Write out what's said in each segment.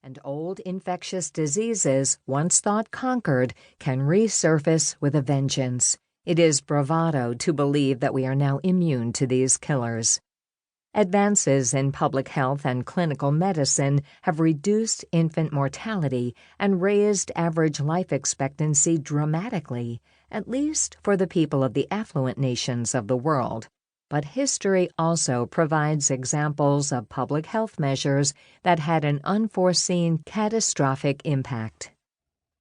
and old infectious diseases, once thought conquered, can resurface with a vengeance. It is bravado to believe that we are now immune to these killers. Advances in public health and clinical medicine have reduced infant mortality and raised average life expectancy dramatically, at least for the people of the affluent nations of the world. But history also provides examples of public health measures that had an unforeseen catastrophic impact.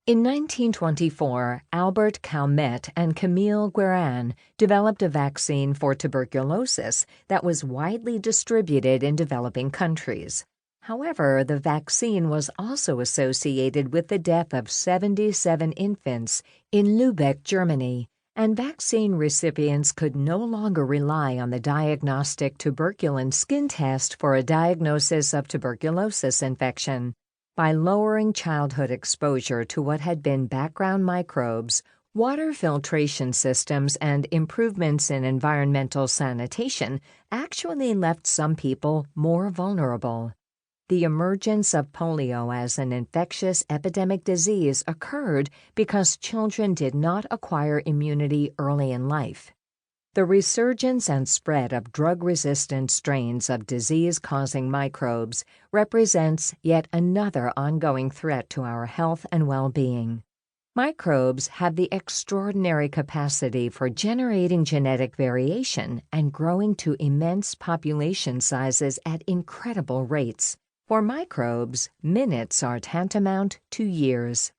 In 1924, Albert Calmette and Camille Guérin developed a vaccine for tuberculosis that was widely distributed in developing countries. However, the vaccine was also associated with the death of 77 infants in Lübeck, Germany, and vaccine recipients could no longer rely on the diagnostic tuberculin skin test for a diagnosis of tuberculosis infection. By lowering childhood exposure to what had been background microbes, water filtration systems and improvements in environmental sanitation actually left some people more vulnerable. The emergence of polio as an infectious epidemic disease occurred because children did not acquire immunity early in life. The resurgence and spread of drug-resistant strains of disease-causing microbes represents yet another ongoing threat to our health and well-being. Microbes have the extraordinary capacity for generating genetic variation and growing to immense population sizes at incredible rates. For microbes, minutes are tantamount to years.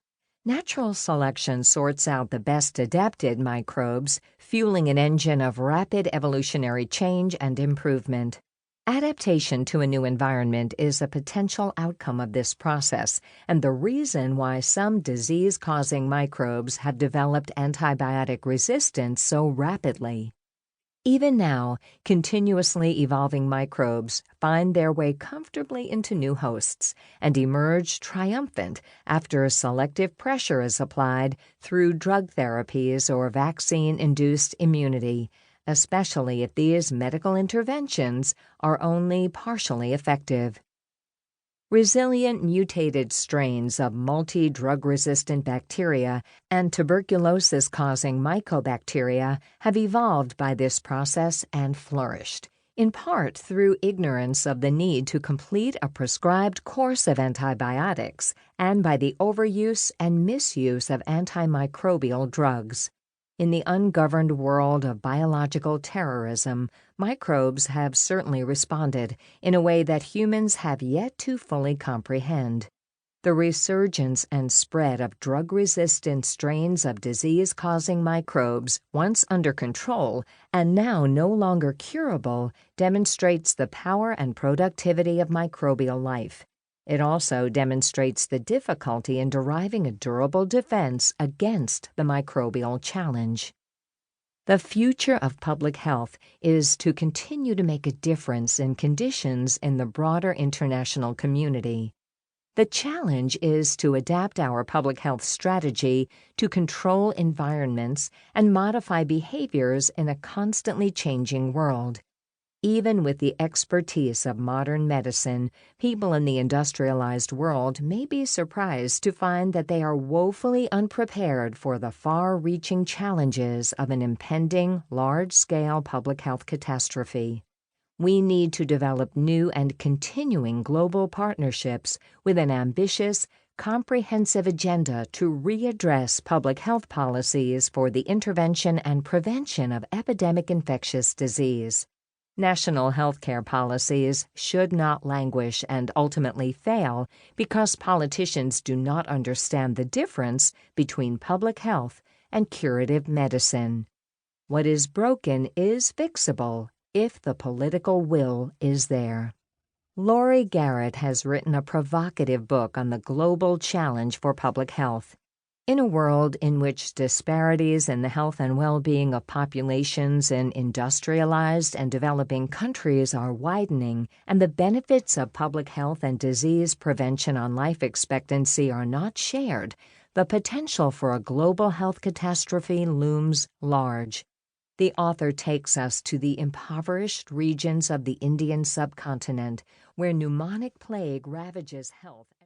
Natural selection sorts out the best adapted microbes, fueling an engine of rapid evolutionary change and improvement. Adaptation to a new environment is a potential outcome of this process, and the reason why some disease-causing microbes have developed antibiotic resistance so rapidly. Even now, continuously evolving microbes find their way comfortably into new hosts and emerge triumphant after selective pressure is applied through drug therapies or vaccine-induced immunity, especially if these medical interventions are only partially effective. Resilient mutated strains of multi-drug-resistant bacteria and tuberculosis-causing mycobacteria have evolved by this process and flourished, in part through ignorance of the need to complete a prescribed course of antibiotics and by the overuse and misuse of antimicrobial drugs. In the ungoverned world of biological terrorism, microbes have certainly responded in a way that humans have yet to fully comprehend. The resurgence and spread of drug-resistant strains of disease-causing microbes, once under control and now no longer curable, demonstrates the power and productivity of microbial life. It also demonstrates the difficulty in deriving a durable defense against the microbial challenge. The future of public health is to continue to make a difference in conditions in the broader international community. The challenge is to adapt our public health strategy to control environments and modify behaviors in a constantly changing world. Even with the expertise of modern medicine, people in the industrialized world may be surprised to find that they are woefully unprepared for the far-reaching challenges of an impending, large-scale public health catastrophe. We need to develop new and continuing global partnerships with an ambitious, comprehensive agenda to readdress public health policies for the intervention and prevention of epidemic infectious disease. National healthcare policies should not languish and ultimately fail because politicians do not understand the difference between public health and curative medicine. What is broken is fixable if the political will is there. Laurie Garrett has written a provocative book on the global challenge for public health. In a world in which disparities in the health and well-being of populations in industrialized and developing countries are widening, and the benefits of public health and disease prevention on life expectancy are not shared, the potential for a global health catastrophe looms large. The author takes us to the impoverished regions of the Indian subcontinent, where pneumonic plague ravages health.